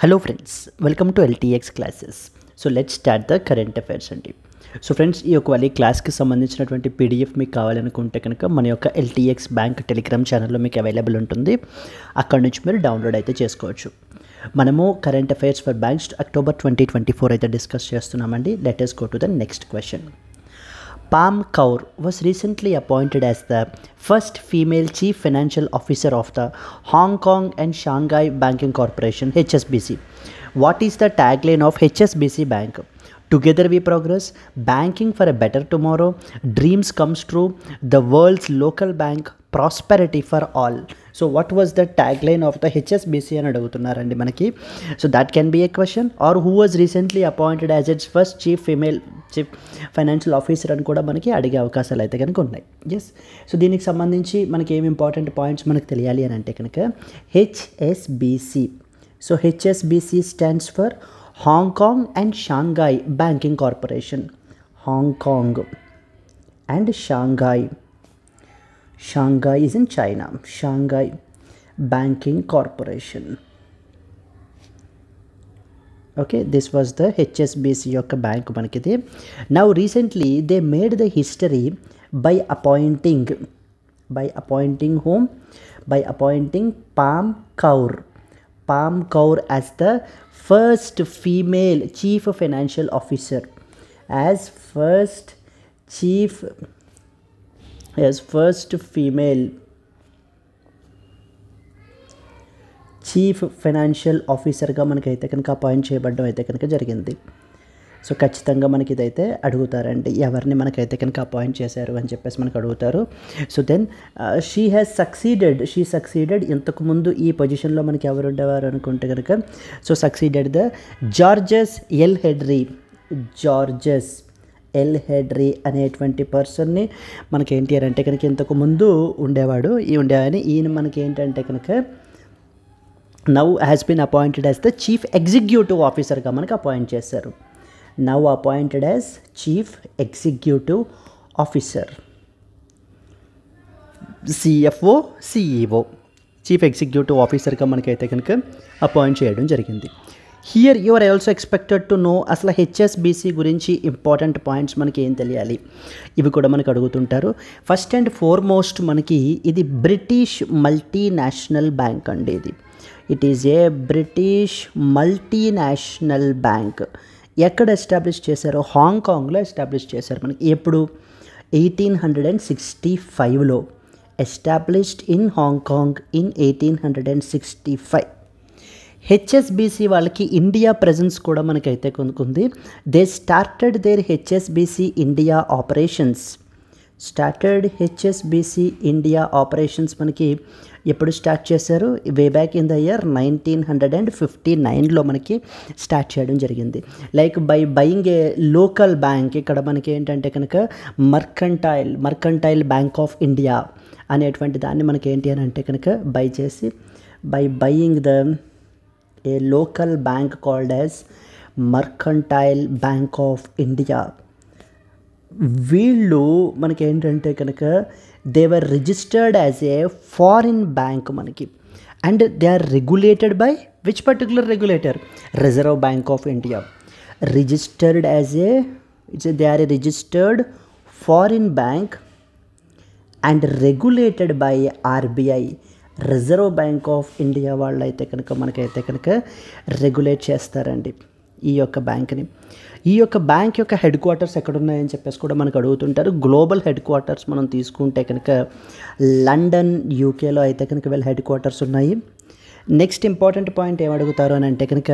Hello friends, welcome to LTX classes. So let's start the current affairs అండి. So friends, ఈ యొక్క క్లాస్కి సంబంధించినటువంటి పీడిఎఫ్ మీకు కావాలనుకుంటే కనుక మన యొక్క ఎల్టీఎక్స్ బ్యాంక్ టెలిగ్రామ్ ఛానల్లో మీకు అవైలబుల్ ఉంటుంది. అక్కడ నుంచి మీరు డౌన్లోడ్ అయితే చేసుకోవచ్చు. మనము current affairs for banks October 2024 అయితే డిస్కస్ చేస్తున్నామండి. Let us go to the next question. Pam Kaur was recently appointed as the first female chief financial officer of the Hong Kong and Shanghai Banking Corporation (HSBC). What is the tagline of HSBC Bank? Together we progress, banking for a better tomorrow, dreams comes true, the world's local bank, prosperity for all. So what was the tagline of the HSBC అని అడుగుతున్నారండి మనకి. So that can be a question. Or who was recently appointed as its first chief financial officer అని కూడా మనకి అడిగే అవకాశాలు అయితే కనుక ఉన్నాయి. ఎస్. సో దీనికి సంబంధించి మనకి ఏమి ఇంపార్టెంట్ పాయింట్స్ మనకు తెలియాలి అని అంటే కనుక HSBC. So HSBC stands for Hong Kong and Shanghai banking corporation. Hong Kong and Shanghai. Shanghai is in China. Shanghai Banking Corporation. Okay, this was the HSBC యొక్క bank మనకిది. Now recently they made the history by appointing whom? By appointing Pam Kaur. Pam Kaur as the first female chief financial officer. As first female chief financial ఆఫీసర్గా మనకైతే కనుక appoint చేయబడడం అయితే కనుక జరిగింది. So ఖచ్చితంగా మనకి ఇదైతే అడుగుతారండి, ఎవరిని మనకైతే కనుక అపాయింట్ చేశారు అని చెప్పేసి మనకు అడుగుతారు. సో దెన్ షీ సక్సీడెడ్ ఇంతకుముందు ఈ పొజిషన్లో మనకి ఎవరు ఉండేవారు అనుకుంటే కనుక so succeeded the జార్జెస్ L Hedri అనేటువంటి పర్సన్ని మనకి ఏంటి అని అంటే కనుక ఇంతకు ముందు ఉండేవాడు. ఈయన మనకి ఏంటంటే కనుక now has been appointed as the chief executive ఆఫీసర్గా మనకి అపాయింట్ చేశారు. Now appointed as chief executive officer. CFO CEO chief executive ఆఫీసర్గా మనకైతే కనుక అపాయింట్ చేయడం జరిగింది. Here you are also expected to know అసలు హెచ్ఎస్బిసి గురించి ఇంపార్టెంట్ పాయింట్స్ మనకి ఏం తెలియాలి, ఇవి కూడా మనకు అడుగుతుంటారు. ఫస్ట్ అండ్ ఫార్మోస్ట్ మనకి ఇది బ్రిటిష్ మల్టీనేషనల్ బ్యాంక్ అండి. It is a British multinational bank. ఎక్కడ ఎస్టాబ్లిష్ చేశారో హాంకాంగ్లో ఎస్టాబ్లిష్ చేశారు మనకి. ఎప్పుడు? 1865లో ఎస్టాబ్లిష్డ్ ఇన్ హాంకాంగ్ ఇన్ 1865. హెచ్ఎస్బిసి వాళ్ళకి ఇండియా ప్రెజెన్స్ కూడా మనకైతే కొనుక్కుంది. They started their HSBC India operations మనకి ఎప్పుడు స్టార్ట్ చేశారు? Way back in the year 1959లో మనకి స్టార్ట్ చేయడం జరిగింది. Like by buying a local bank. ఇక్కడ మనకి ఏంటంటే కనుక మర్కంటైల్ బ్యాంక్ ఆఫ్ ఇండియా అనేటువంటి దాన్ని మనకి ఏంటి అని అంటే కనుక by buying a local bank called as Mercantile Bank of India. వీళ్ళు మనకి ఏంటంటే కనుక they were registered as a foreign bank మనకి. And they are regulated by which particular regulator? Reserve Bank of India. Registered as they are a registered foreign bank and regulated by RBI. Reserve Bank of India వాళ్ళు అయితే కనుక మనకైతే కనుక regulate చేస్తారండి ఈ యొక్క బ్యాంక్ని. ఈ యొక్క బ్యాంక్ యొక్క హెడ్ క్వార్టర్స్ ఎక్కడున్నాయని చెప్పేసి కూడా మనకు అడుగుతుంటారు. గ్లోబల్ హెడ్ క్వార్టర్స్ మనం తీసుకుంటే కనుక లండన్, యూకేలో అయితే కనుక వీళ్ళ హెడ్ క్వార్టర్స్ ఉన్నాయి. నెక్స్ట్ ఇంపార్టెంట్ పాయింట్ ఏమడుగుతారు అని అంటే కనుక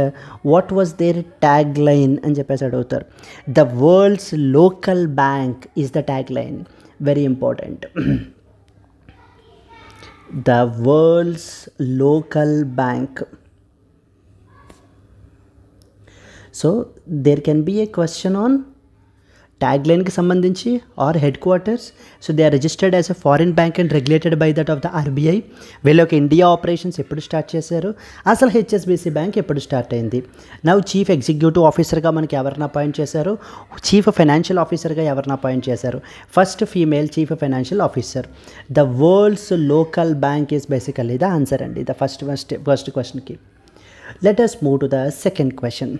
what was their tagline అని చెప్పేసి అడుగుతారు. The world's local bank is the tagline. Very important. The world's local bank. So there can be a question on ట్యాగ్లైన్కి సంబంధించి or headquarters. So they are registered as a foreign bank and regulated by that of the RBI. వీళ్ళ యొక్క India operations ఎప్పుడు start చేశారు? అసలు HSBC bank ఎప్పుడు start అయింది? Now chief executive ఆఫీసర్గా మనకి ఎవరిని అపాయింట్ చేశారు? చీఫ్ ఫైనాన్షియల్ ఆఫీసర్గా ఎవరిని అపాయింట్ చేశారు? First female chief financial officer. The world's local bank is basically the answer అండి ద ఫస్ట్ క్వశ్చన్కి. Let us move to the second question.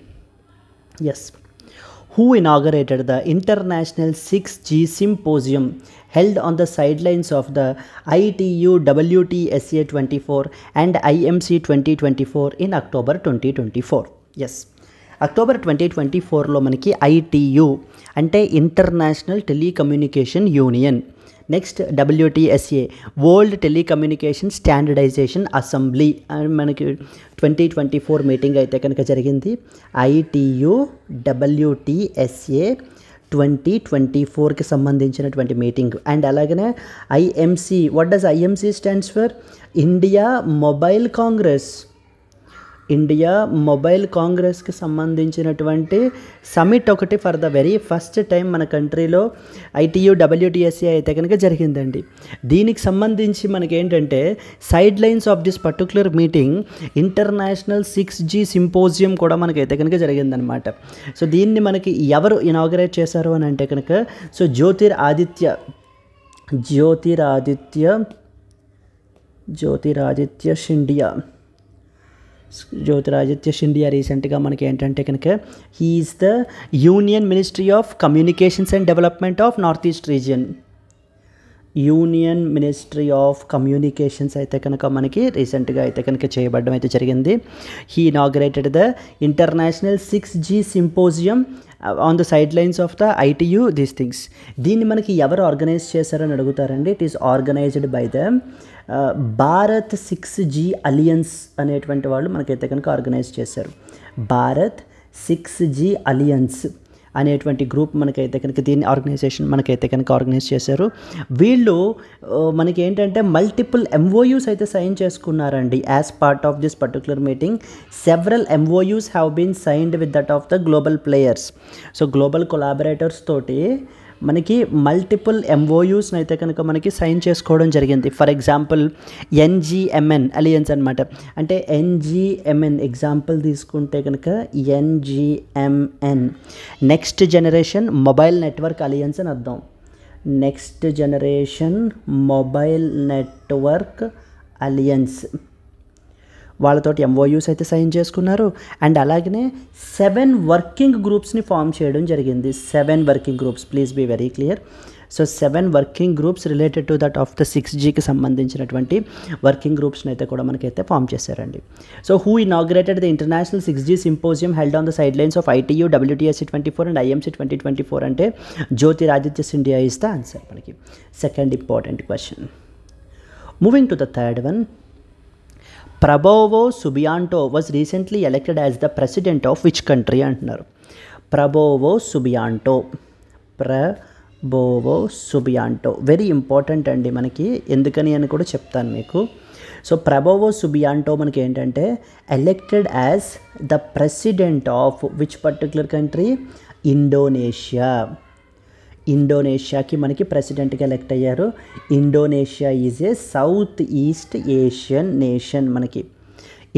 Yes. Who inaugurated the International 6G Symposium held on the sidelines of the ITU WTSA 24 and IMC 2024 in October 2024? Yes. October 2024లో మనకి ITU అంటే International Telecommunication Union, next WTSA World Telecommunication Standardization Assembly అని మనకి 2024 meeting అయితే కనుక జరిగింది. ITU WTSA 2024కి సంబంధించినటువంటి meeting. And అలాగనే IMC, what does IMC stands for? India mobile Congress. India mobile కాంగ్రెస్కి సంబంధించినటువంటి సమిట్ ఒకటి for the very first time మన కంట్రీలో ITU WTSA అయితే కనుక జరిగిందండి. దీనికి సంబంధించి మనకేంటంటే side lines of this particular meeting international 6G symposium కూడా మనకైతే కనుక జరిగిందనమాట. సో దీన్ని మనకి ఎవరు ఇనాగరేట్ చేశారు అని అంటే కనుక సో జ్యోతిరాదిత్య సింధియా రీసెంట్గా మనకి ఏంటంటే కనుక he is the union ministry of communications and development of north east region. Union ministry of communications అయితే కనుక మనకి రీసెంట్గా అయితే కనుక చేయబడడం అయితే జరిగింది. He inaugurated the international 6G symposium on the side lines of the ITU these things. దీన్ని మనకి ఎవరు ఆర్గనైజ్ చేశారని అడుగుతారండి. It is organised by the Bharat 6G alliance అనేటువంటి వాళ్ళు మనకైతే కనుక ఆర్గనైజ్ చేశారు. భారత్ 6G అలియన్స్ అనేటువంటి గ్రూప్ మనకైతే కనుక దీన్ని ఆర్గనైజేషన్ మనకైతే కనుక ఆర్గనైజ్ చేశారు. వీళ్ళు మనకి ఏంటంటే మల్టిపుల్ MOUs అయితే సైన్ చేసుకున్నారండి. As part of this particular meeting several MOUs have been signed with that of the global players. So global collaborators తోటి మనకి మల్టిపుల్ MOUs అయితే కనుక మనకి సైన్ చేసుకోవడం జరిగింది. ఫర్ ఎగ్జాంపుల్ NGMN అలియన్స్ అనమాట. అంటే NGMN ఎగ్జాంపుల్ తీసుకుంటే కనుక NGMN next generation mobile network alliance అని అర్థం. Next generation mobile network alliance వాళ్ళతోటి MOUs అయితే సైన్ చేసుకున్నారు. అండ్ అలాగనే 7 వర్కింగ్ గ్రూప్స్ని ఫామ్ చేయడం జరిగింది. 7 working groups, please be very clear. So 7 working groups related to that of the 6Gకి సంబంధించినటువంటి వర్కింగ్ గ్రూప్స్ని అయితే కూడా మనకైతే ఫామ్ చేశారండి. So who inaugurated the international 6G symposium held on the side lines of ITU WTSA 24 and IMC 2024 అంటే Jyotiraditya Scindia is the answer మనకి. Second important question. Moving to the third one. Prabowo Subianto was recently elected as the president of which country అంటున్నారు. Prabowo Subianto very important అండి మనకి, ఎందుకని అని కూడా చెప్తాను మీకు. సో Prabowo Subianto మనకి ఏంటంటే elected as the president of which particular country? ఇండోనేషియాకి మనకి ప్రెసిడెంట్గా ఎలెక్ట్ అయ్యారు. Indonesia is a south east Asian nation. మనకి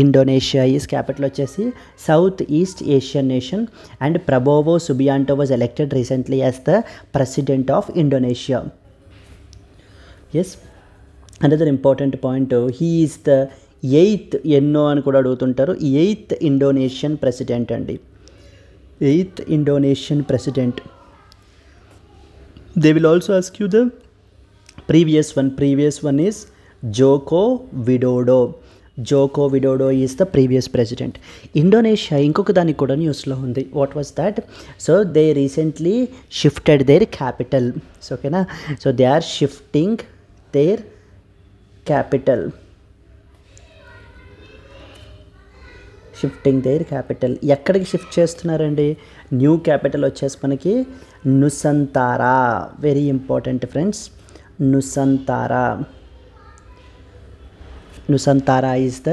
ఇండోనేషియా ఈజ్ క్యాపిటల్ వచ్చేసి south east Asian nation. And Prabowo Subianto was elected recently as the president of Indonesia. Yes, another important point, he is the 8th ఎన్నో అని కూడా అడుగుతుంటారు. 8th Indonesian president అండి. 8th Indonesian president. They will also ask you the previous one. Previous one is Joko Widodo is the previous president. Indonesia ఇంకొక దానికి కూడా న్యూస్లో ఉంది. What was that? So they recently shifted their capital. So ఓకేనా, so they are shifting their capital. ఎక్కడికి shift చేస్తున్నారండి? New capital వచ్చేసి మనకి Nusantara. Very important friends, Nusantara is the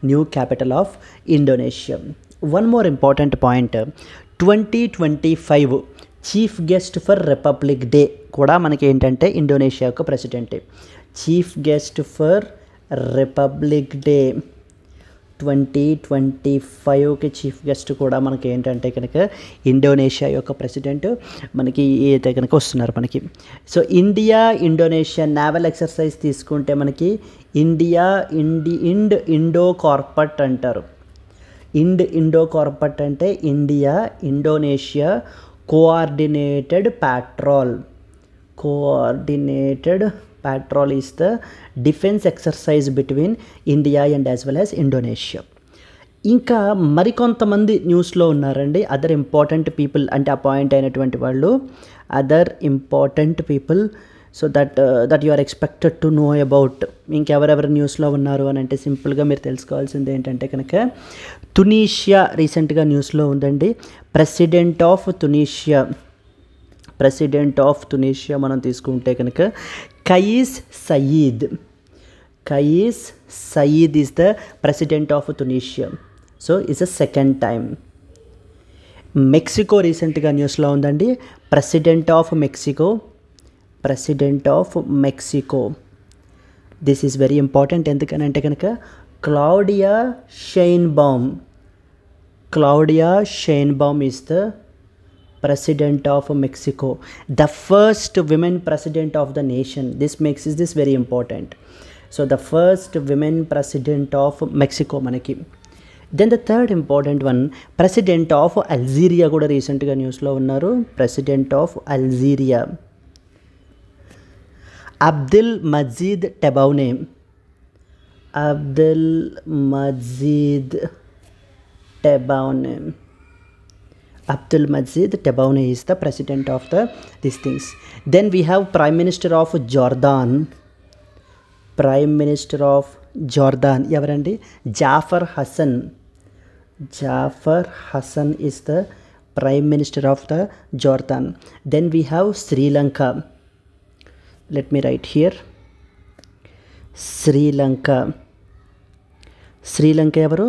new capital of Indonesia. One more important point, 2025 chief guest for Republic Day కూడా మనకి ఏంటంటే Indonesia యొక్క ప్రెసిడెంటే. Chief guest for Republic Day 2025కి చీఫ్ గెస్ట్ కూడా మనకి ఏంటంటే కనుక ఇండోనేషియా యొక్క ప్రెసిడెంట్ మనకి అయితే కనుక వస్తున్నారు మనకి. సో ఇండోనేషియా నేవల్ ఎక్సర్సైజ్ తీసుకుంటే మనకి ఇండో కార్పట్ అంటారు. ఇండో కార్పట్ అంటే India Indonesia coordinated patrol is the defense exercise between India and as well as Indonesia. ఇంకా మరికొంతమంది న్యూస్లో ఉన్నారండి అదర్ ఇంపార్టెంట్ పీపుల్ అంటే అపాయింట్ అయినటువంటి వాళ్ళు other important people so that you are expected to know about. ఇంకెవరెవరు న్యూస్లో ఉన్నారు అని అంటే సింపుల్గా మీరు తెలుసుకోవాల్సింది ఏంటంటే కనుక తునీషియా రీసెంట్గా న్యూస్లో ఉందండి. ప్రెసిడెంట్ ఆఫ్ తునీషియా మనం తీసుకుంటే కనుక Kais Saied is the president of Tunisia. So it's a second time. Mexico రీసెంట్గా న్యూస్లో ఉందండి. President of Mexico this is very important. ఎందుకనంటే కనుక Claudia Sheinbaum is the President of Mexico, the first women president of the nation. This makes this very important. So the first women president of Mexico manaki. Then the third important one, president of Algeria kuda recent ga news lo unnaru. President of Algeria, Abdel Majid Tebboune is the president of these things. Then we have Prime Minister of Jordan. Evarandi? Jafar Hassan is the Prime Minister of the Jordan. Then we have Sri Lanka. Let me write here. Sri Lanka evaru?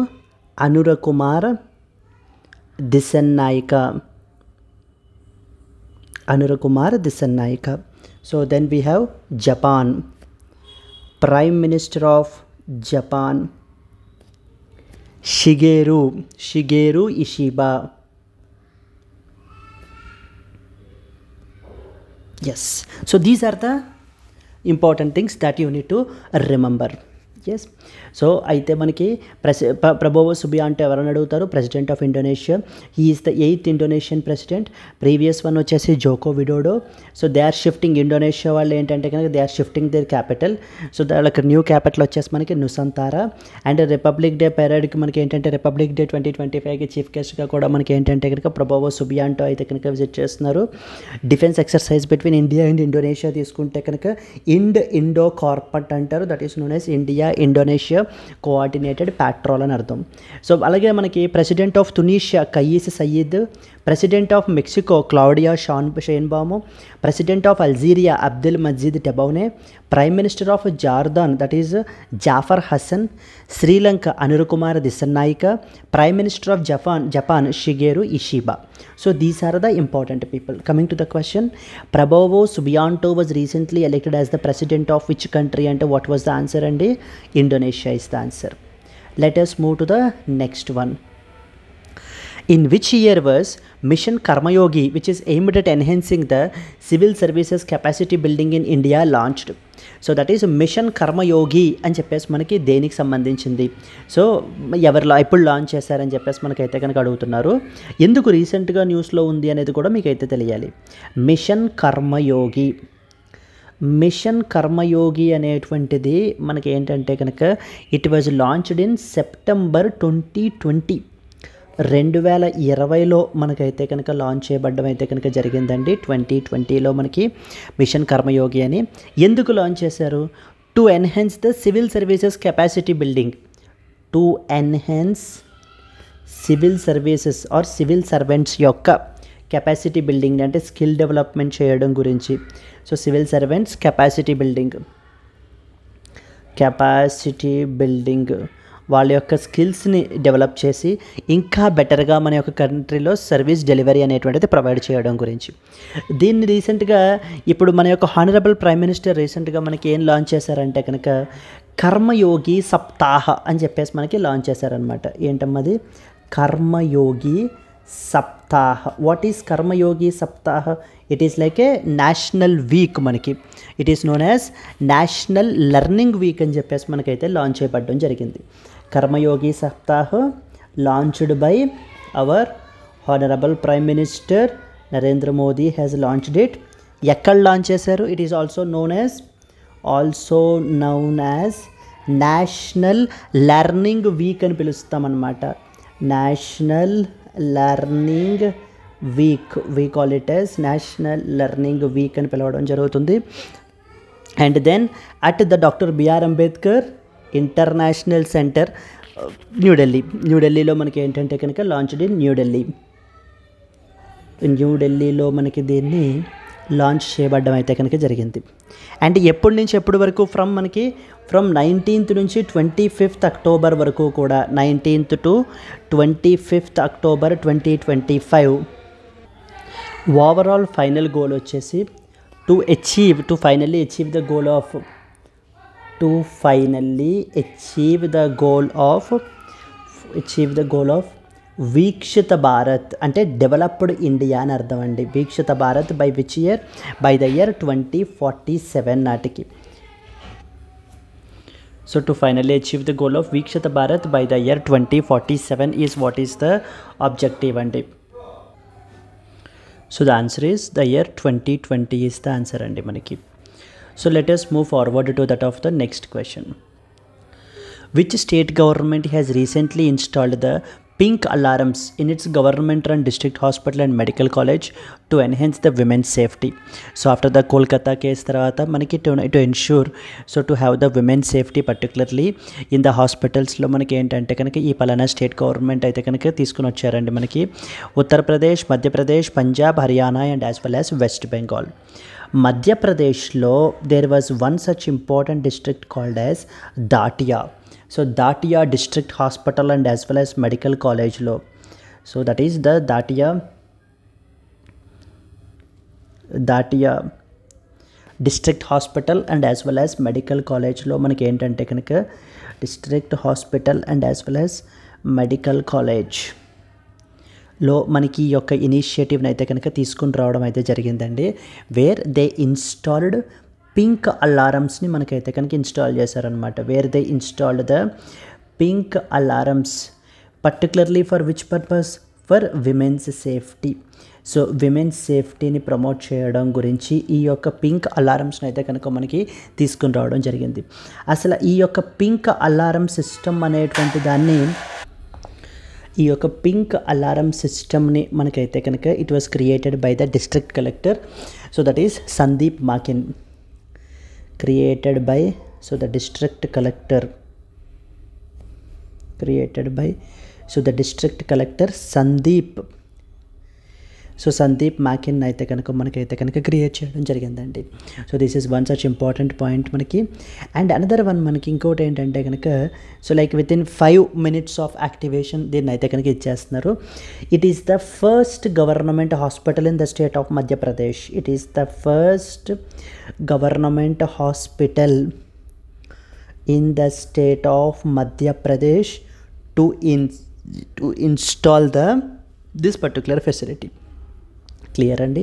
Anurakumar Dissanayaka. So then we have Japan. Prime Minister of Japan, Shigeru Ishiba. Yes. So these are the important things that you need to remember. Yes. So అయితే మనకి Prabowo Subianto ఎవరని అడుగుతారు? President of Indonesia. He is the 8th Indonesian president. Previous one వచ్చేసి Joko Widodo. So they are shifting Indonesia వాళ్ళు ఏంటంటే కనుక they are shifting their capital. So వాళ్ళకి new capital వచ్చేసి మనకి నుసంతారా. అండ్ రిపబ్లిక్ డే పెరేడ్కి మనకి ఏంటంటే రిపబ్లిక్ డే 2025కి చీఫ్ గెస్ట్గా కూడా మనకి ఏంటంటే కనుక ప్రభోవో సుబియాంటో అయితే కనుక విజిట్ చేస్తున్నారు. Defence exercise between India and Indonesia తీసుకుంటే కనుక ఇండో కార్పట్ అంటారు. That is known as India Indonesia coordinated patrol అని అర్థం. సో అలాగే మనకి president of Tunisia Kais Saied, president of Mexico Claudia Sheinbaum, president of Algeria Abdel Madjid Tebboune, prime minister of Jordan that is Jafar Hassan, Sri Lanka Anura Kumara Dissanayake, prime minister of Japan Shigeru Ishiba. So these are the important people. Coming to the question, Prabowo Subianto was recently elected as the president of which country and what was the answer? And Indonesia is the answer. Let us move to the next one. In which year was Mission Karmayogi, which is aimed at enhancing the civil services capacity building in India, launched? So that is mission Karmayogi అని చెప్పేసి మనకి దేనికి సంబంధించింది? So ఎప్పుడు launch చేశారని చెప్పేసి మనకైతే కనుక అడుగుతున్నారు. ఎందుకు రీసెంట్గా న్యూస్లో ఉంది అనేది కూడా మీకైతే తెలియాలి. మిషన్ కర్మయోగి అనేటువంటిది మనకి ఏంటంటే కనుక it was launched in September 2020. 2020లో మనకైతే కనుక లాంచ్ చేయబడ్డం అయితే కనుక జరిగిందండి. 2020లో మనకి మిషన్ కర్మయోగి అని. ఎందుకు లాంచ్ చేశారు? To enhance the civil services capacity building. To enhance civil services or civil servants యొక్క కెపాసిటీ బిల్డింగ్ అంటే స్కిల్ డెవలప్మెంట్ చేయడం గురించి. So civil servants capacity building వాళ్ళ యొక్క స్కిల్స్ని డెవలప్ చేసి ఇంకా బెటర్గా మన యొక్క కంట్రీలో సర్వీస్ డెలివరీ అనేటువంటిది ప్రొవైడ్ చేయడం గురించి. దీన్ని రీసెంట్గా ఇప్పుడు మన యొక్క హానరబుల్ ప్రైమ్ మినిస్టర్ రీసెంట్గా మనకి ఏం లాంచ్ చేశారంటే కనుక కర్మయోగి సప్తాహ అని చెప్పేసి మనకి లాంచ్ చేశారనమాట. ఏంటమ్మది? కర్మయోగి సప్తాహ. What is Karmayogi Saptah? It is like a national week. మనకి it is known as national learning week అని చెప్పేసి మనకైతే లాంచ్ చేయబడడం జరిగింది. Karmayogi Saptah launched by our honorable Prime Minister Narendra Modi has launched it. ఎక్కడ లాంచ్ చేశారు? It is also known as national learning week అని పిలుస్తామన్నమాట. National learning week, we call it as national learning week అని పిలవడం జరుగుతుంది. And then at the doctor B R Ambedkar international centre, న్యూఢిల్లీలో మనకి ఏంటంటే కనుక లాంచ్డ్ ఇన్ న్యూఢిల్లీలో మనకి దీన్ని లాంచ్ చేయబడ్డం అయితే కనుక జరిగింది. అండ్ ఎప్పటి నుంచి ఎప్పటి వరకు? ఫ్రమ్ 19th నుంచి 25th అక్టోబర్ వరకు కూడా, 19th to 25th October 2025. Overall final goal వచ్చేసి to finally achieve the goal of Viksit Bharat అంటే డెవలప్డ్ ఇండియా అని అర్థం అండి. Viksit Bharat by which year? By the year 2047 నాటికి. So to finally achieve the goal of Viksit Bharat by the year 2047 is what is the objective అండి. So the answer is the year 2020 is the answer అండి మనకి. So let us move forward to that of the next question. Which state government has recently installed the pink alarms in its government run district hospital and medical college to enhance the women's safety? So after the Kolkata case tarvata manaki to ensure, so to have the women's safety particularly in the hospitals lo manaki entante kanaka ee palana state government aithe kanaka teeskoni vacharandi manaki Uttar Pradesh, Madhya Pradesh, Punjab, Haryana and as well as West Bengal. Madhya Pradesh lo there was one such important district called as Datia. So Datia district hospital and as well as medical college lo, so that is the Datia district hospital and as well as medical college lo manaki entante kanaka district hospital and as well as medical college లో మనకి ఈ యొక్క ఇనిషియేటివ్ని అయితే కనుక తీసుకుని రావడం అయితే జరిగిందండి. వేర్ దే ఇన్స్టాల్డ్ పింక్ అలారమ్స్ని మనకైతే కనుక ఇన్స్టాల్ చేశారనమాట. Where they installed the pink alarms particularly for which purpose? For women's safety. So women's సేఫ్టీని ప్రమోట్ చేయడం గురించి ఈ యొక్క పింక్ అలారమ్స్ని అయితే కనుక మనకి తీసుకుని రావడం జరిగింది. అసలు ఈ యొక్క పింక్ అలారం సిస్టమ్ అనేటువంటి దాన్ని, ఈ యొక్క పింక్ అలారం సిస్టమ్ని మనకైతే కనుక it was created by the district collector. So that is Sandeep Makin. created by, so the district collector Sandeep. So Sandeep Makin అయితే కనుక మనకైతే కనుక క్రియేట్ చేయడం జరిగిందండి. So this is one such important point మనకి. అండ్ అనదర్ వన్ మనకి ఇంకోటి ఏంటంటే కనుక, so like within 5 minutes of activation దీన్ని అయితే కనుక ఇచ్చేస్తున్నారు. It is the first government hospital in the state of Madhya Pradesh. It is the first government hospital in the state of Madhya Pradesh to install this particular facility. Clear అండి.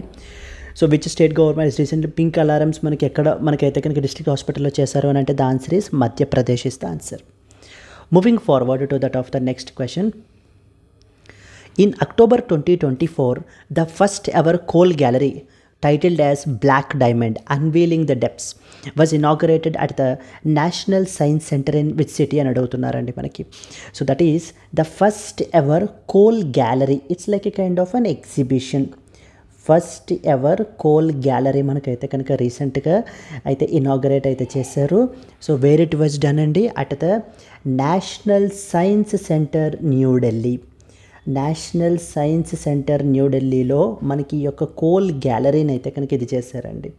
So which state government is recently pink alarms మనకైతే కనుక district హాస్పిటల్లో చేశారు అని అంటే the answer is Madhya Pradesh is the answer. Moving forward to that of the next question. In October 2024 the first ever coal gallery titled as Black Diamond Unveiling the Depths was inaugurated at the National Science Center in which city అని అడుగుతున్నారండి మనకి. So that is the first ever coal gallery. It's like a kind of an exhibition. First ever coal gallery మనకైతే కనుక రీసెంట్గా అయితే inaugurate అయితే చేశారు. So where it was done అండి? At the national science centre New Delhi. National science centre న్యూఢిల్లీలో మనకి ఈ యొక్క కోల్ గ్యాలరీని అయితే కనుక ఇది చేశారండి.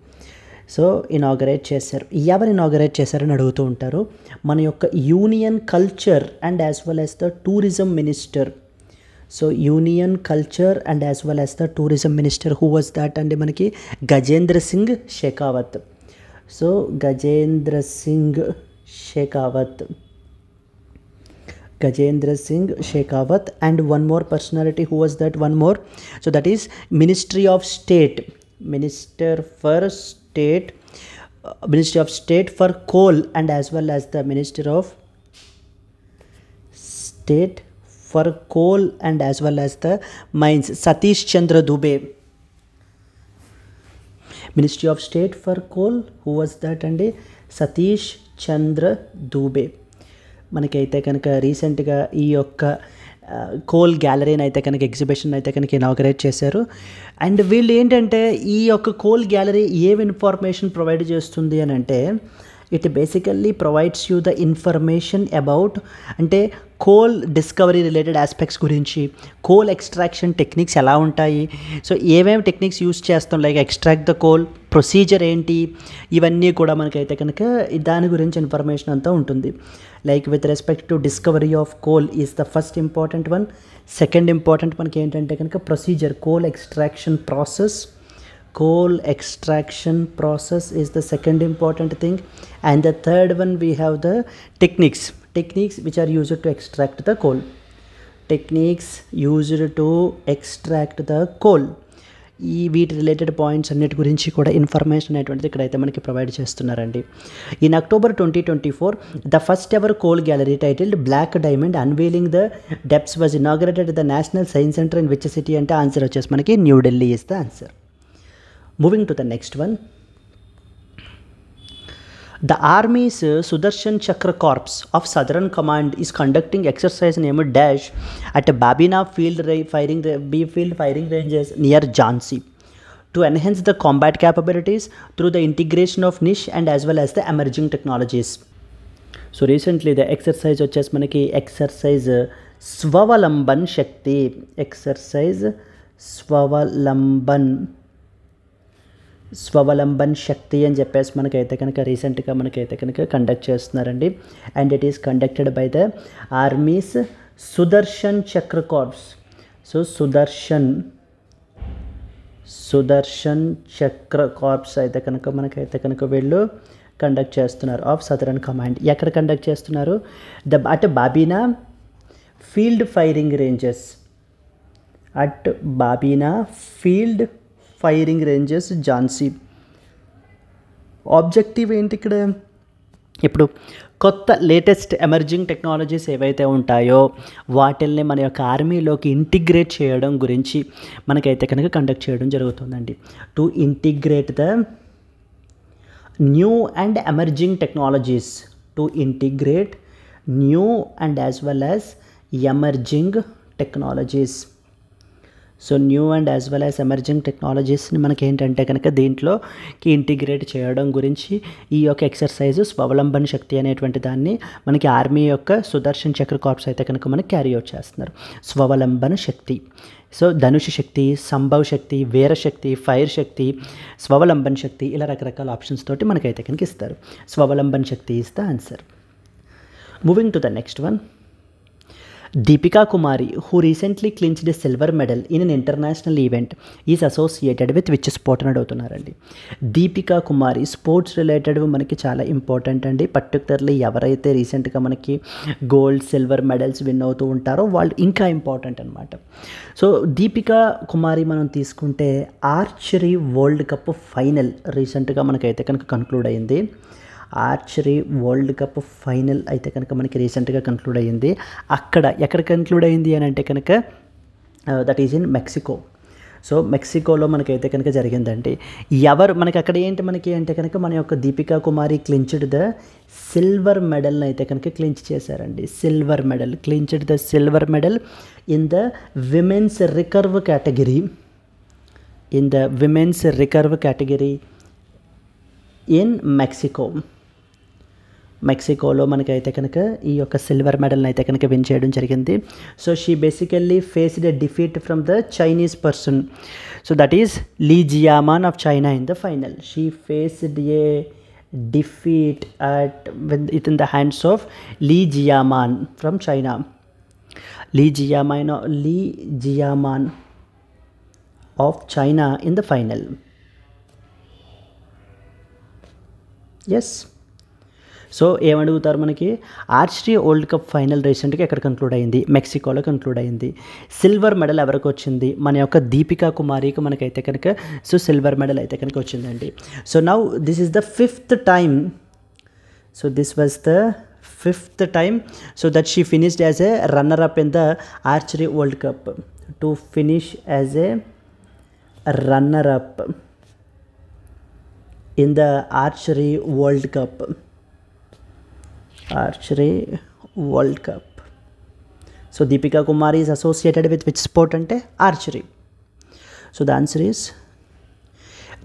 సో ఇనాగరేట్ చేశారు. ఎవరు ఇనాగరేట్ చేశారని అడుగుతూ ఉంటారు. మన యొక్క union culture and as well as the tourism minister. So union culture and as well as the tourism minister who was that అండి మనకి? Gajendra Singh Shekhawat. So Gajendra Singh Shekhawat. Gajendra Singh Shekhawat. And one more personality, who was that? One more, so that is Ministry of State for Coal and as well as the Minister of State for coal and as well as the mines, Satish Chandra Dubey. Ministry of State for coal, who was that అండి? సతీష్ చంద్ర దూబే. మనకైతే కనుక రీసెంట్గా ఈ యొక్క coal గ్యాలరీని అయితే కనుక exhibition అయితే కనుక ఇనాగరేట్ చేశారు. అండ్ వీళ్ళు ఏంటంటే ఈ యొక్క కోల్ గ్యాలరీ ఏం ఇన్ఫర్మేషన్ ప్రొవైడ్ చేస్తుంది అని అంటే, it basically provides you the information about అంటే కోల్ డిస్కవరీ రిలేటెడ్ ఆస్పెక్ట్స్ గురించి, కోల్ ఎక్స్ట్రాక్షన్ టెక్నిక్స్ ఎలా ఉంటాయి, సో ఏమేమి టెక్నిక్స్ యూస్ చేస్తాం, like extract the coal procedure ఏంటి, ఇవన్నీ కూడా మనకైతే కనుక దాని గురించి ఇన్ఫర్మేషన్ అంతా ఉంటుంది. Like with respect to discovery of coal is the first important one. Second important మనకి ఏంటంటే కనుక procedure, coal extraction process. Coal extraction process is the second important thing, and the third one we have the techniques which are used to extract the coal. Techniques used to extract the coal. ఈ వీటి related points అన్నిటి గురించి కూడా information అనేటువంటిది ఇక్కడైతే మనకి provide చేస్తున్నారండి. In October 2024 the first ever coal gallery titled Black Diamond Unveiling the Depths was inaugurated the national science Centre in which city అంటే ఆన్సర్ వచ్చేసి మనకి New Delhi is the answer. Moving to the next one, the Army's Sudarshan Chakra Corps of Southern Command is conducting exercise named Dash at Babina field firing ranges near Jhansi to enhance the combat capabilities through the integration of niche and as well as the emerging technologies. So recently the exercise వచ్చేసి మనకి exercise Swavalamban Shakti, exercise స్వవలంబన్ శక్తి అని చెప్పేసి మనకైతే కనుక రీసెంట్గా మనకైతే కనుక conduct చేస్తున్నారండి. And it is conducted by the army's Sudarshan Chakra corps. So Sudarshan Chakra corps అయితే కనుక మనకైతే కనుక వీళ్ళు కండక్ట్ చేస్తున్నారు ఆఫ్ సదరన్ కమాండ్. ఎక్కడ కండక్ట్ చేస్తున్నారు? At Babina field firing ranges, at Babina field firing ranges Jhansi. Objective ఏంటి ఇక్కడ? ఇప్పుడు కొత్త లేటెస్ట్ ఎమర్జింగ్ టెక్నాలజీస్ ఏవైతే ఉంటాయో వాటిల్ని మన యొక్క ఆర్మీలోకి ఇంటిగ్రేట్ చేయడం గురించి మనకైతే కనుక కండక్ట్ చేయడం జరుగుతుందండి. To integrate the new and emerging technologies, to integrate new and as well as emerging technologies. So new and as well as emerging టెక్నాలజీస్ని మనకి ఏంటంటే కనుక దీంట్లోకి ఇంటిగ్రేట్ చేయడం గురించి ఈ యొక్క ఎక్సర్సైజ్ స్వవలంబన శక్తి అనేటువంటి దాన్ని మనకి ఆర్మీ యొక్క సుదర్శన్ చక్ర కార్ప్స్ అయితే కనుక మనకి క్యారీ అవుట్ చేస్తున్నారు. స్వవలంబన శక్తి, సో ధనుష్ శక్తి, సంభవ్ శక్తి, వీరశక్తి, ఫైర్ శక్తి, స్వవలంబన శక్తి, ఇలా రకరకాల ఆప్షన్స్ తోటి మనకైతే కనుక ఇస్తారు. Swavlamban Shakti is the answer. Moving to the next one, Deepika Kumari, who recently clinched a silver medal in an international event, is associated with which sport అని అడుగుతున్నారండి. దీపికా కుమారి స్పోర్ట్స్ రిలేటెడ్ మనకి చాలా ఇంపార్టెంట్ అండి. పర్టికులర్లీ ఎవరైతే రీసెంట్గా మనకి గోల్డ్ సిల్వర్ మెడల్స్ విన్ అవుతూ ఉంటారో వాళ్ళు ఇంకా ఇంపార్టెంట్ అనమాట. సో దీపికా కుమారి మనం తీసుకుంటే ఆర్చరీ వరల్డ్ కప్ ఫైనల్ రీసెంట్గా మనకైతే కనుక కన్క్లూడ్ అయింది. ఆర్చరీ వరల్డ్ కప్ ఫైనల్ అయితే కనుక మనకి రీసెంట్గా కన్క్లూడ్ అయ్యింది. ఎక్కడ కన్క్లూడ్ అయింది అని అంటే కనుక that is in Mexico. So మెక్సికోలో మనకైతే కనుక జరిగిందండి. ఎవరు మనకి అక్కడ ఏంటి మనకి అంటే కనుక మన యొక్క Deepika Kumari clinched the silver మెడల్ని అయితే కనుక క్లించ్ చేశారండి. Silver medal, clinched the silver medal in the women's recurve category, in the women's recurve category in మెక్సికోలో మనకైతే కనుక ఈ యొక్క సిల్వర్ మెడల్ని అయితే కనుక విన్ చేయడం జరిగింది. So she basically faced a defeat from the Chinese person, so that is Li Jiaman of China in the final. She faced a defeat in the hands of Li Jiaman from China. Li Jiaman of China in the final. Yes. సో ఏమడుగుతారు మనకి, archery world cup final రీసెంట్గా ఎక్కడ conclude అయింది? మెక్సికోలో conclude అయింది. Silver medal ఎవరికి వచ్చింది? మన యొక్క దీపికా కుమారికి మనకైతే కనుక సో సిల్వర్ మెడల్ అయితే కనుక వచ్చిందండి. So now this is the 5th time. So this was the 5th time, so that she finished as a runner-up in the Archery World Cup. To finish as a runner-up in the Archery World Cup. Archery World Cup. So Deepika Kumari is associated with which sport ante? Archery. So the answer is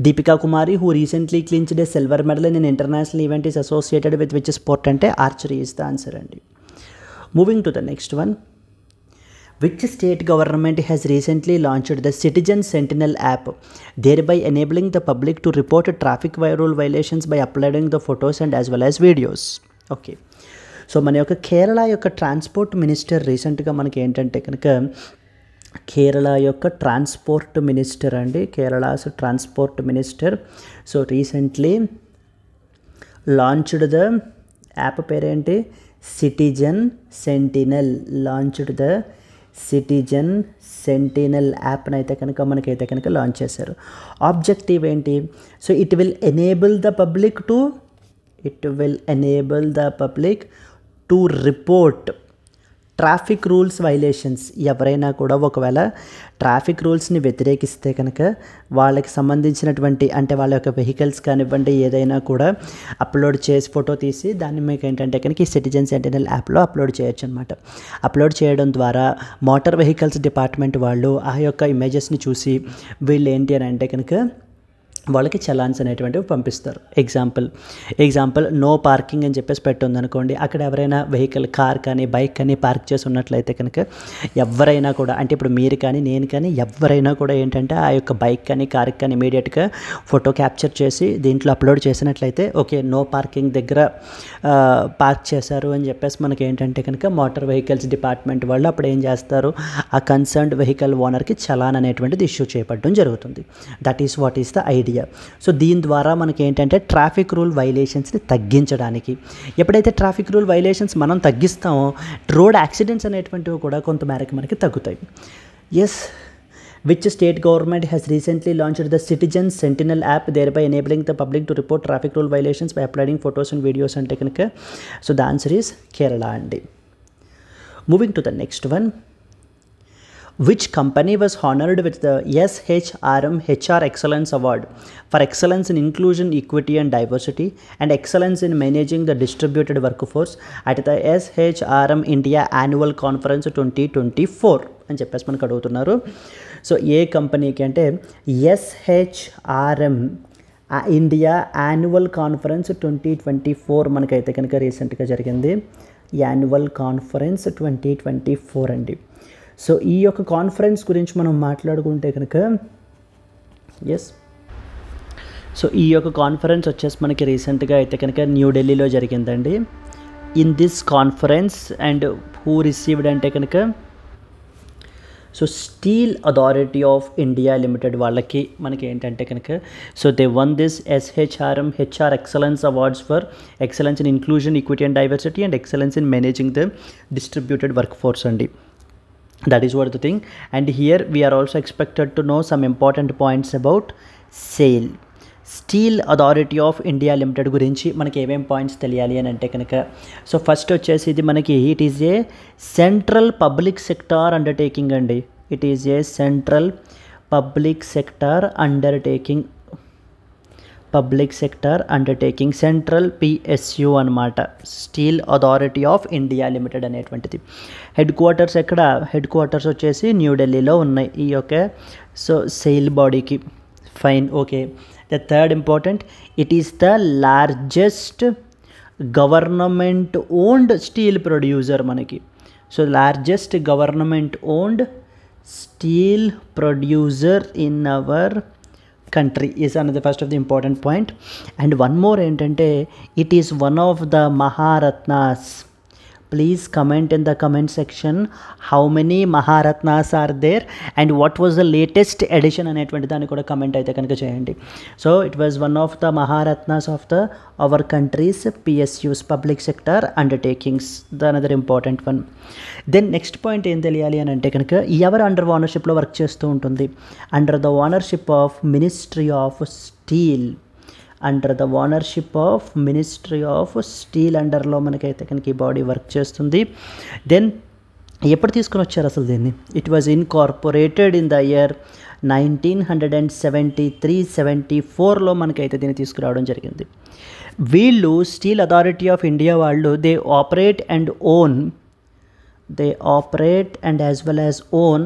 Deepika Kumari, who recently clinched a silver medal in an international event, is associated with which sport ante? Archery is the answer andi. Moving to the next one. Which state government has recently launched the Citizen Sentinel app, thereby enabling the public to report traffic rule violations by uploading the photos and as well as videos? Okay. So మన యొక్క కేరళ యొక్క transport minister రీసెంట్గా మనకి ఏంటంటే కనుక కేరళ యొక్క transport minister అండి, Kerala's transport minister so recently launched the app పేరేంటి? Citizen sentinel. Launched the citizen sentinel యాప్ని అయితే కనుక మనకైతే కనుక లాంచ్ చేశారు. ఆబ్జెక్టివ్ ఏంటి? So it will enable the public to report traffic rules violations. ఎవరైనా కూడా ఒకవేళ ట్రాఫిక్ రూల్స్ని వ్యతిరేకిస్తే కనుక వాళ్ళకి సంబంధించినటువంటి అంటే వాళ్ళ యొక్క వెహికల్స్ కానివ్వండి ఏదైనా కూడా అప్లోడ్ చేసి ఫోటో తీసి దాన్ని మీకు ఏంటంటే కనుక ఈ సిటిజన్ సెంటినల్ యాప్లో అప్లోడ్ చేయొచ్చు అనమాట. అప్లోడ్ చేయడం ద్వారా మోటార్ వెహికల్స్ డిపార్ట్మెంట్ వాళ్ళు ఆ యొక్క ఇమేజెస్ని చూసి వీళ్ళు ఏంటి అని అంటే కనుక వాళ్ళకి చలాన్స్ అనేటువంటివి పంపిస్తారు. ఎగ్జాంపుల్ నో పార్కింగ్ అని చెప్పేసి పెట్టుంది అనుకోండి, అక్కడ ఎవరైనా వెహికల్ కార్ కానీ బైక్ కానీ పార్క్ చేసి ఉన్నట్లయితే కనుక ఎవరైనా కూడా అంటే ఇప్పుడు మీరు కానీ నేను కానీ ఎవరైనా కూడా ఏంటంటే ఆ యొక్క బైక్ కానీ కార్కి కానీ ఇమీడియట్గా ఫోటో క్యాప్చర్ చేసి దీంట్లో అప్లోడ్ చేసినట్లయితే ఓకే నో పార్కింగ్ దగ్గర పార్క్ చేశారు అని చెప్పేసి మనకి ఏంటంటే కనుక మోటార్ వెహికల్స్ డిపార్ట్మెంట్ వాళ్ళు అప్పుడు ఏం చేస్తారు, ఆ కన్సర్న్డ్ వెహికల్ ఓనర్కి చలాన్ అనేటువంటిది ఇష్యూ చేయబడడం జరుగుతుంది. That is what is the idea. So దీని ద్వారా మనకి ఏంటంటే ట్రాఫిక్ రూల్ వైలేషన్స్ని తగ్గించడానికి, ఎప్పుడైతే ట్రాఫిక్ రూల్ వైలేషన్స్ మనం తగ్గిస్తామో రోడ్ యాక్సిడెంట్స్ అనేటువంటివి కూడా కొంతమేరకు మనకి తగ్గుతాయి. Yes, which state government has recently launched the Citizen Sentinel app, thereby enabling the public to report traffic rule violations by uploading photos and videos and technique? So the answer is Kerala andi. Moving to the next one. Which company was honored with the SHRM HR Excellence Award for excellence in inclusion, equity and diversity and excellence in managing the distributed workforce at the SHRM India Annual Conference 2024 అని చెప్పేసి మనకు అడుగుతున్నారు. So ఏ కంపెనీకి అంటే SHRM India annual conference 2024 మనకైతే కనుక రీసెంట్గా జరిగింది. యాన్యువల్ కాన్ఫరెన్స్ 2024 అండి. సో ఈ యొక్క కాన్ఫరెన్స్ గురించి మనం మాట్లాడుకుంటే కనుక సో ఈ యొక్క కాన్ఫరెన్స్ వచ్చేసి మనకి రీసెంట్గా అయితే కనుక న్యూఢిల్లీలో జరిగిందండి. In this conference and who received అంటే కనుక so steel authority of India limited వాళ్ళకి మనకి ఏంటంటే కనుక so they one this SHRM HR excellence awards for excellence in inclusion, equity and diversity and excellence in managing the distributed work force అండి. That is what the thing. And here we are also expected to know some important points about SAIL, steel authority of India limited గురించి మనకి ఏమేం points తెలియాలి అని అంటే కనుక so first వచ్చేసి ఇది మనకి it is a central public sector undertaking అండి. It is a central public sector undertaking, central PSU అనమాట, steel authority of India limited అనేటువంటిది. హెడ్ క్వార్టర్స్ ఎక్కడ? హెడ్ క్వార్టర్స్ వచ్చేసి న్యూఢిల్లీలో ఉన్నాయి ఈ యొక్క సో సెయిల్ బాడీకి. Fine, okay. The third important, it is the largest government owned steel producer మనకి. So largest government owned steel producer in our country is another first of the important point. And one more ఏంటంటే it is one of the Maharatnas. Please comment in the comment section how many Maharatnas are there and what was the latest edition అనేటువంటి దాన్ని కూడా comment అయితే కనుక చేయండి. So it was one of the Maharatnas of the our country's PSUs, public sector undertakings, the another important one. Then next point ఏం తెలియాలి అని అంటే కనుక ఎవరు అండర్ ఓనర్షిప్లో వర్క్ చేస్తూ ఉంటుంది? Under the ownership of ministry of steel, under the ownership of ministry of steel అండర్లో మనకైతే కనుక ఈ బాడీ వర్క్ చేస్తుంది. దెన్ ఎప్పుడు తీసుకుని వచ్చారు అసలు దీన్ని? It was incorporated in the year 1973-74లో మనకైతే దీన్ని తీసుకురావడం జరిగింది. వీళ్ళు స్టీల్ అథారిటీ ఆఫ్ ఇండియా వాళ్ళు they operate and as well as own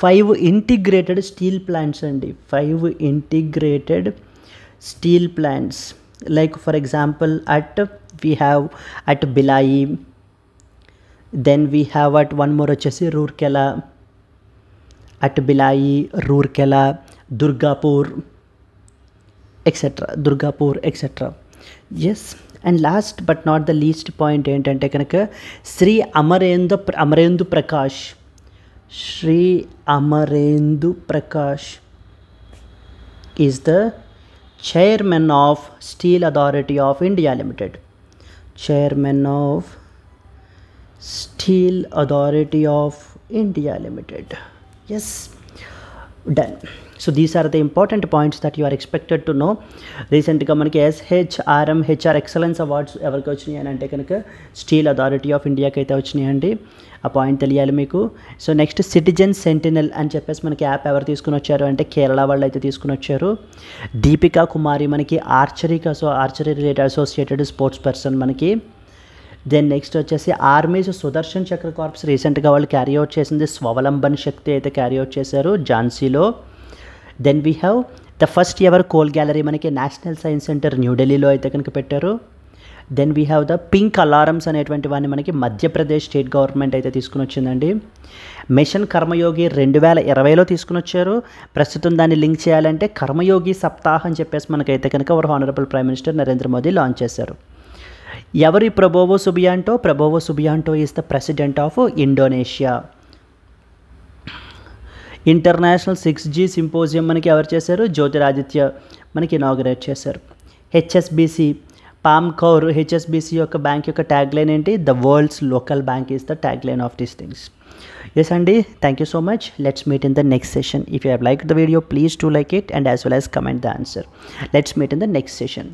5 integrated steel plants అండి. 5 integrated steel plants, like for example we have at Bhilai, then we have at one more వచ్చేసి Rourkela, at Bhilai, Rourkela, Durgapur etcetera. Yes, and last but not the least point ఏంటంటే కనుక Shri Amarendu Prakash is the chairman of steel authority of India limited. Yes, done. So these are the important points that you are expected to know. రీసెంట్గా మనకి SHRM HR excellence awards ఎవరికి వచ్చినాయి అని అంటే కనుక steel authority of ఇండియాకి అయితే వచ్చినాయండి. ఆ పాయింట్ తెలియాలి మీకు. సో నెక్స్ట్ సిటిజన్ సెంటినల్ అని చెప్పేసి మనకి యాప్ ఎవరు తీసుకుని వచ్చారు అంటే కేరళ వాళ్ళు అయితే తీసుకుని వచ్చారు. దీపికా కుమారి మనకి archery related associated sports person మనకి. దెన్ నెక్స్ట్ వచ్చేసి ఆర్మీస్ సుదర్శన్ చక్ర కార్ప్స్ రీసెంట్గా వాళ్ళు క్యారీ అవుట్ చేసింది స్వావలంబన్ శక్తి అయితే క్యారీ అవుట్ చేశారు ఝాన్సీలో. Then we have the first ever coal gallery మనకి నేషనల్ సైన్స్ సెంటర్ న్యూఢిల్లీలో అయితే కనుక పెట్టారు. Then we have the pink alarms అనేటువంటి వాడిని మనకి మధ్యప్రదేశ్ స్టేట్ గవర్నమెంట్ అయితే తీసుకుని వచ్చిందండి. మిషన్ కర్మయోగి 2020లో తీసుకుని వచ్చారు. ప్రస్తుతం దాన్ని లింక్ చేయాలంటే కర్మయోగి సప్తాహ్ అని చెప్పేసి మనకైతే కనుక our honourable prime minister Narendra Modi launch చేశారు. ఎవరి Prabowo Subianto is the president of Indonesia. International 6G symposium మనకి ఎవరు చేశారు? జ్యోతిరాదిత్య మనకి ఇనాగరేట్ చేశారు. హెచ్ఎస్బిసి పామ్ కౌర్ హెచ్ఎస్బిసి యొక్క బ్యాంక్ యొక్క ట్యాగ్ లైన్ ఏంటి? The world's local bank is the tagline of these things. Yes అండి, thank you so much. Let's meet in the next session. If you have like the video, please to like it and as well as comment the answer. Let's meet in the next session.